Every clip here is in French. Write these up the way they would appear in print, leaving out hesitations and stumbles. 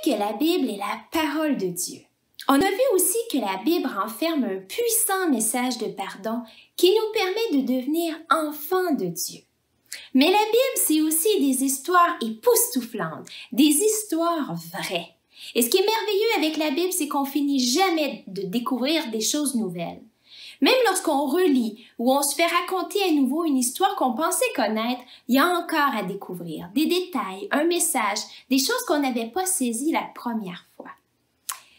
que la Bible est la parole de Dieu. On a vu aussi que la Bible renferme un puissant message de pardon qui nous permet de devenir enfants de Dieu. Mais la Bible, c'est aussi des histoires époustouflantes, des histoires vraies. Et ce qui est merveilleux avec la Bible, c'est qu'on finit jamais de découvrir des choses nouvelles. Même lorsqu'on relit ou on se fait raconter à nouveau une histoire qu'on pensait connaître, il y a encore à découvrir des détails, un message, des choses qu'on n'avait pas saisies la première fois.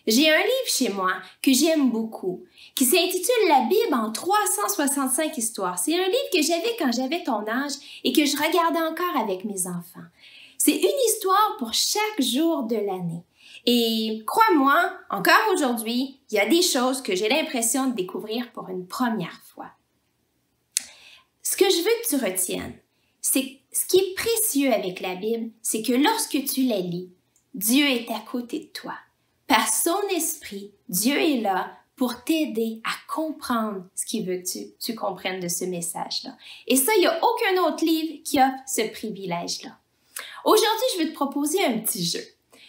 J'ai un livre chez moi que j'aime beaucoup, qui s'intitule La Bible en 365 histoires. C'est un livre que j'avais quand j'avais ton âge et que je regardais encore avec mes enfants. C'est une histoire pour chaque jour de l'année. Et crois-moi, encore aujourd'hui, il y a des choses que j'ai l'impression de découvrir pour une première fois. Ce que je veux que tu retiennes, c'est ce qui est précieux avec la Bible, c'est que lorsque tu la lis, Dieu est à côté de toi. Par son esprit, Dieu est là pour t'aider à comprendre ce qu'il veut que tu comprennes de ce message-là. Et ça, il n'y a aucun autre livre qui offre ce privilège-là. Aujourd'hui, je vais te proposer un petit jeu.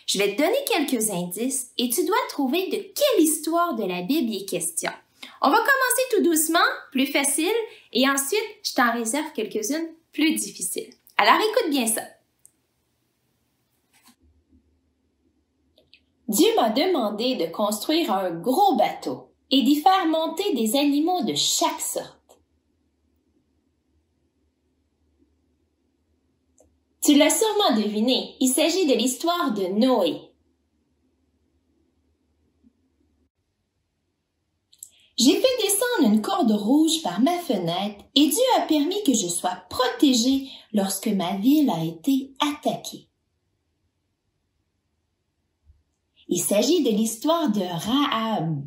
Je vais te donner quelques indices et tu dois trouver de quelle histoire de la Bible il est question. On va commencer tout doucement, plus facile, et ensuite, je t'en réserve quelques-unes plus difficiles. Alors, écoute bien ça. Dieu m'a demandé de construire un gros bateau et d'y faire monter des animaux de chaque sorte. Tu l'as sûrement deviné, il s'agit de l'histoire de Noé. J'ai fait descendre une corde rouge par ma fenêtre et Dieu a permis que je sois protégée lorsque ma ville a été attaquée. Il s'agit de l'histoire de Rahab.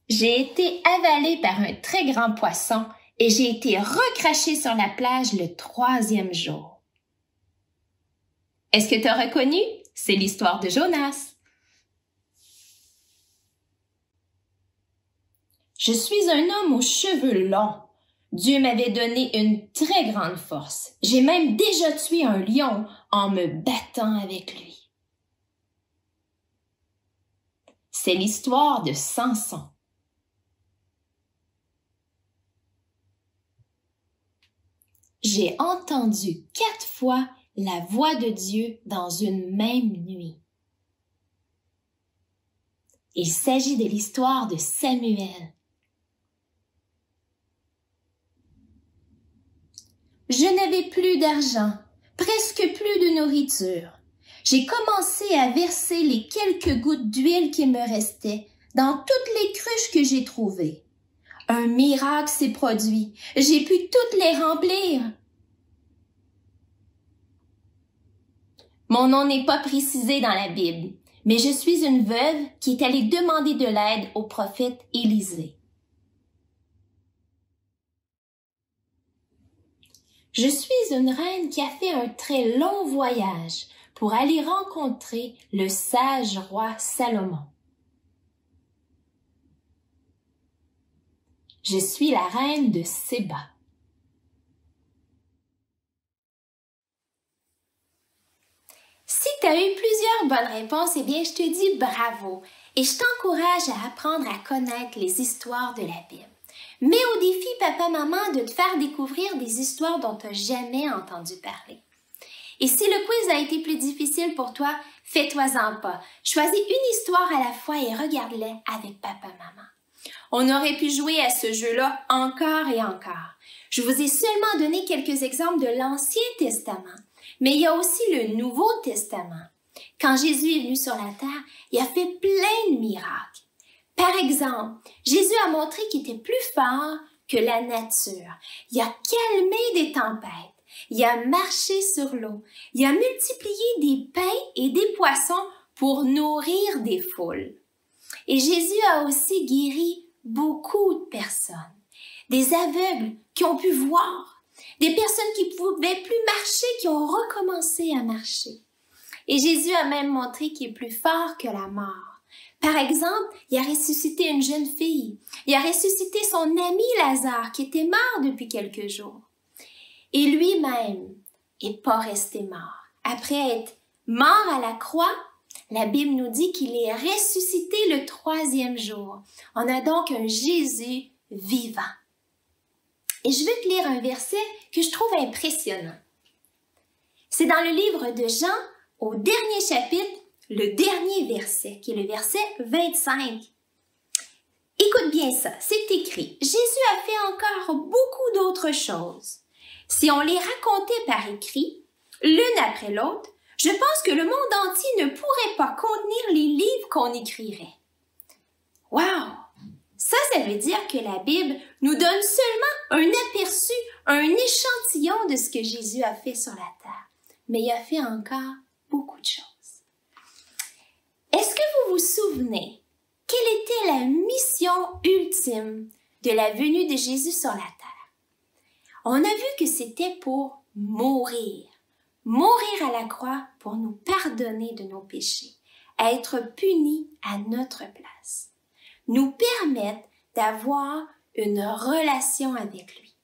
J'ai été avalée par un très grand poisson et j'ai été recrachée sur la plage le 3e jour. Est-ce que tu as reconnu? C'est l'histoire de Jonas. Je suis un homme aux cheveux longs. Dieu m'avait donné une très grande force. J'ai même déjà tué un lion en me battant avec lui. C'est l'histoire de Samson. J'ai entendu 4 fois la voix de Dieu dans une même nuit. Il s'agit de l'histoire de Samuel. Je n'avais plus d'argent, presque plus de nourriture. J'ai commencé à verser les quelques gouttes d'huile qui me restaient dans toutes les cruches que j'ai trouvées. Un miracle s'est produit. J'ai pu toutes les remplir. Mon nom n'est pas précisé dans la Bible, mais je suis une veuve qui est allée demander de l'aide au prophète Élisée. Je suis une reine qui a fait un très long voyage pour aller rencontrer le sage roi Salomon. Je suis la reine de Séba. Si tu as eu plusieurs bonnes réponses, eh bien, je te dis bravo et je t'encourage à apprendre à connaître les histoires de la Bible. Mets au défi papa-maman de te faire découvrir des histoires dont tu n'as jamais entendu parler. Et si le quiz a été plus difficile pour toi, fais-toi-en pas. Choisis une histoire à la fois et regarde-les avec papa-maman. On aurait pu jouer à ce jeu-là encore et encore. Je vous ai seulement donné quelques exemples de l'Ancien Testament, mais il y a aussi le Nouveau Testament. Quand Jésus est venu sur la terre, il a fait plein de miracles. Par exemple, Jésus a montré qu'il était plus fort que la nature. Il a calmé des tempêtes. Il a marché sur l'eau. Il a multiplié des pains et des poissons pour nourrir des foules. Et Jésus a aussi guéri beaucoup de personnes. Des aveugles qui ont pu voir. Des personnes qui ne pouvaient plus marcher, qui ont recommencé à marcher. Et Jésus a même montré qu'il est plus fort que la mort. Par exemple, il a ressuscité une jeune fille. Il a ressuscité son ami Lazare qui était mort depuis quelques jours. Et lui-même n'est pas resté mort. Après être mort à la croix, la Bible nous dit qu'il est ressuscité le 3e jour. On a donc un Jésus vivant. Et je veux te lire un verset que je trouve impressionnant. C'est dans le livre de Jean, au dernier chapitre, le dernier verset, qui est le verset 25. Écoute bien ça, c'est écrit. Jésus a fait encore beaucoup d'autres choses. Si on les racontait par écrit, l'une après l'autre, je pense que le monde entier ne pourrait pas contenir les livres qu'on écrirait. Wow! Ça veut dire que la Bible nous donne seulement un aperçu, un échantillon de ce que Jésus a fait sur la terre. Mais il a fait encore beaucoup de choses. Est-ce que vous vous souvenez quelle était la mission ultime de la venue de Jésus sur la terre? On a vu que c'était pour mourir. Mourir à la croix pour nous pardonner de nos péchés, être punis à notre place, nous permettre d'avoir une relation avec lui,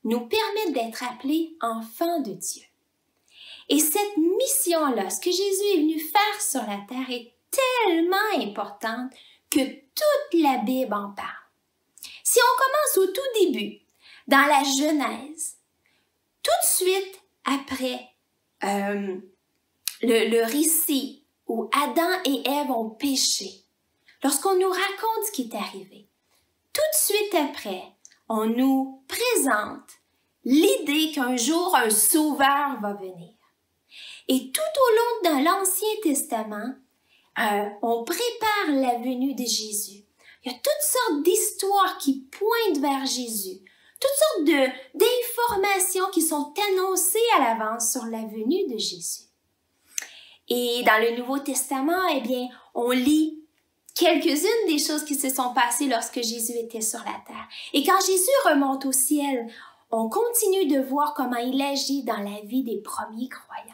nous permettre d'être appelés enfants de Dieu. Et cette mission-là, ce que Jésus est venu faire sur la terre est tellement importante que toute la Bible en parle. Si on commence au tout début, dans la Genèse, tout de suite après le récit où Adam et Ève ont péché, lorsqu'on nous raconte ce qui est arrivé, tout de suite après, on nous présente l'idée qu'un jour un sauveur va venir. Et tout au long de l'Ancien Testament, on prépare la venue de Jésus. Il y a toutes sortes d'histoires qui pointent vers Jésus, toutes sortes d'informations qui sont annoncées à l'avance sur la venue de Jésus. Et dans le Nouveau Testament, eh bien, on lit quelques-unes des choses qui se sont passées lorsque Jésus était sur la terre. Et quand Jésus remonte au ciel, on continue de voir comment il agit dans la vie des premiers croyants.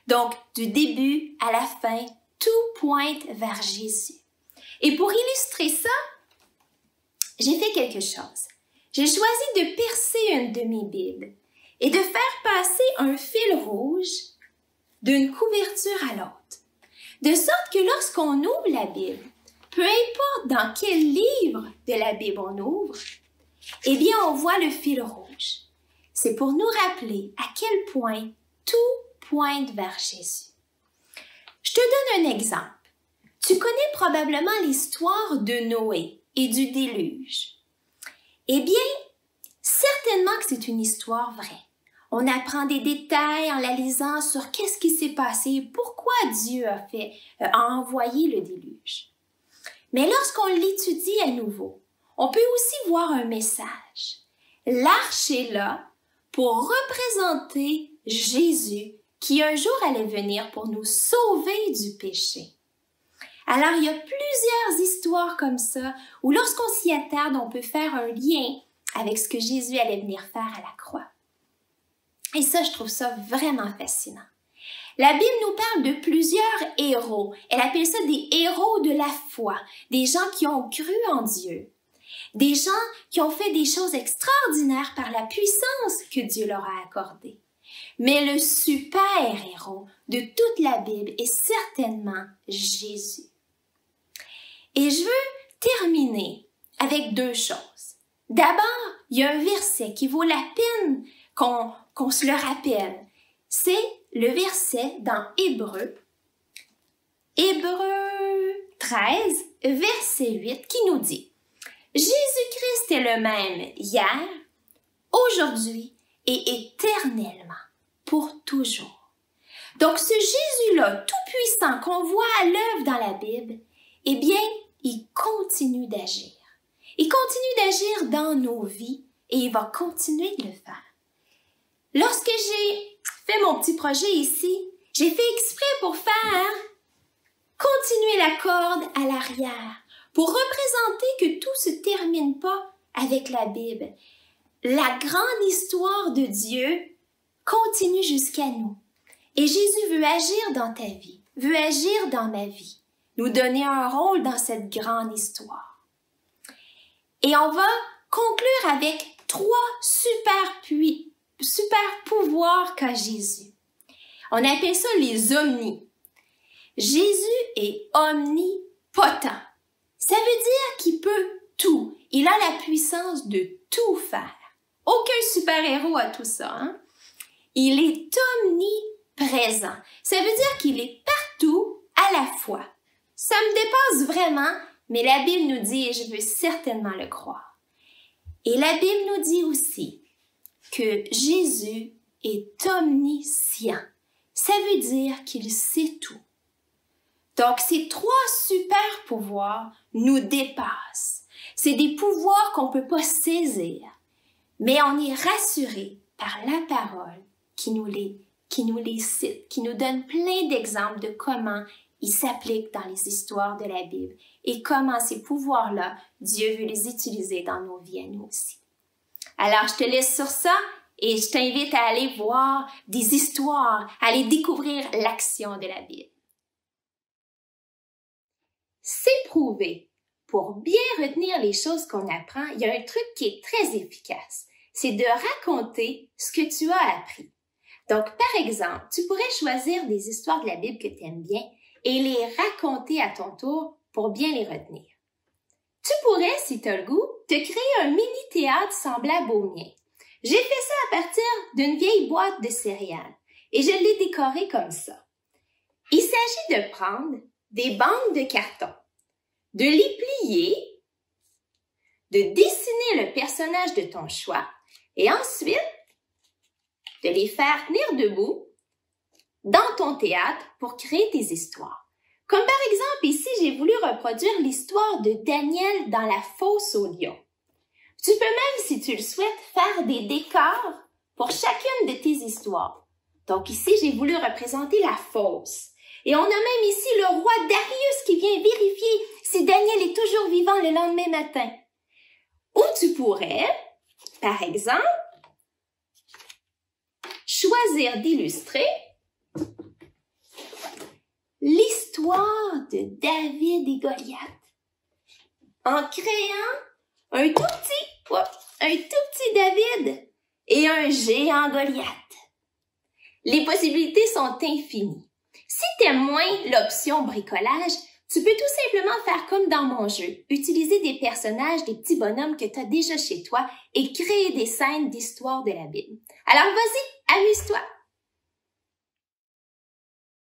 Donc, du début à la fin, tout pointe vers Jésus. Et pour illustrer ça, j'ai fait quelque chose. J'ai choisi de percer une de mes Bibles et de faire passer un fil rouge d'une couverture à l'autre. De sorte que lorsqu'on ouvre la Bible, peu importe dans quel livre de la Bible on ouvre, eh bien on voit le fil rouge. C'est pour nous rappeler à quel point tout pointe vers Jésus. Je te donne un exemple. Tu connais probablement l'histoire de Noé et du déluge. Eh bien, certainement que c'est une histoire vraie. On apprend des détails en la lisant sur qu'est-ce qui s'est passé, pourquoi Dieu a envoyé le déluge. Mais lorsqu'on l'étudie à nouveau, on peut aussi voir un message. L'arche est là pour représenter Jésus qui un jour allait venir pour nous sauver du péché. Alors, il y a plusieurs histoires comme ça où lorsqu'on s'y attarde, on peut faire un lien avec ce que Jésus allait venir faire à la croix. Et ça, je trouve ça vraiment fascinant. La Bible nous parle de plusieurs héros. Elle appelle ça des héros de la foi, des gens qui ont cru en Dieu, des gens qui ont fait des choses extraordinaires par la puissance que Dieu leur a accordée. Mais le super-héros de toute la Bible est certainement Jésus. Et je veux terminer avec deux choses. D'abord, il y a un verset qui vaut la peine qu'on se le rappelle. C'est le verset dans Hébreux 13, verset 8, qui nous dit « Jésus-Christ est le même hier, aujourd'hui et éternellement, pour toujours. » Donc, ce Jésus-là, tout-puissant, qu'on voit à l'œuvre dans la Bible, eh bien, il continue d'agir. Il continue d'agir dans nos vies et il va continuer de le faire. Lorsque j'ai fait mon petit projet ici, j'ai fait exprès pour faire continuer la corde à l'arrière, pour représenter que tout se termine pas avec la Bible. La grande histoire de Dieu continue jusqu'à nous. Et Jésus veut agir dans ta vie, veut agir dans ma vie, nous donner un rôle dans cette grande histoire. Et on va conclure avec 3 super pouvoirs qu'a Jésus. On appelle ça les omnis. Jésus est omnipotent. Ça veut dire qu'il peut tout. Il a la puissance de tout faire. Aucun super-héros a tout ça, hein? Il est omniprésent. Ça veut dire qu'il est partout à la fois. Ça me dépasse vraiment, mais la Bible nous dit, et je veux certainement le croire. Et la Bible nous dit aussi que Jésus est omniscient. Ça veut dire qu'il sait tout. Donc, ces 3 super pouvoirs nous dépassent. C'est des pouvoirs qu'on ne peut pas saisir, mais on est rassuré par la parole qui nous les cite, qui nous donne plein d'exemples de comment ils s'appliquent dans les histoires de la Bible et comment ces pouvoirs-là, Dieu veut les utiliser dans nos vies à nous aussi. Alors, je te laisse sur ça et je t'invite à aller voir des histoires, à aller découvrir l'action de la Bible. C'est prouvé. Pour bien retenir les choses qu'on apprend, il y a un truc qui est très efficace. C'est de raconter ce que tu as appris. Donc, par exemple, tu pourrais choisir des histoires de la Bible que tu aimes bien et les raconter à ton tour pour bien les retenir. Tu pourrais, si tu as le goût, te créer un mini-théâtre semblable au mien. J'ai fait ça à partir d'une vieille boîte de céréales et je l'ai décoré comme ça. Il s'agit de prendre des bandes de carton, de les plier, de dessiner le personnage de ton choix et ensuite de les faire tenir debout dans ton théâtre pour créer tes histoires. Comme par exemple, ici, j'ai voulu reproduire l'histoire de Daniel dans la fosse aux lions. Tu peux même, si tu le souhaites, faire des décors pour chacune de tes histoires. Donc ici, j'ai voulu représenter la fosse. Et on a même ici le roi Darius qui vient vérifier si Daniel est toujours vivant le lendemain matin. Ou tu pourrais, par exemple, choisir d'illustrer l'histoire de David et Goliath en créant un tout petit David et un géant Goliath. Les possibilités sont infinies. Si tu aimes moins l'option bricolage, tu peux tout simplement faire comme dans mon jeu, utiliser des personnages, des petits bonhommes que tu as déjà chez toi et créer des scènes d'histoire de la Bible. Alors vas-y, amuse-toi!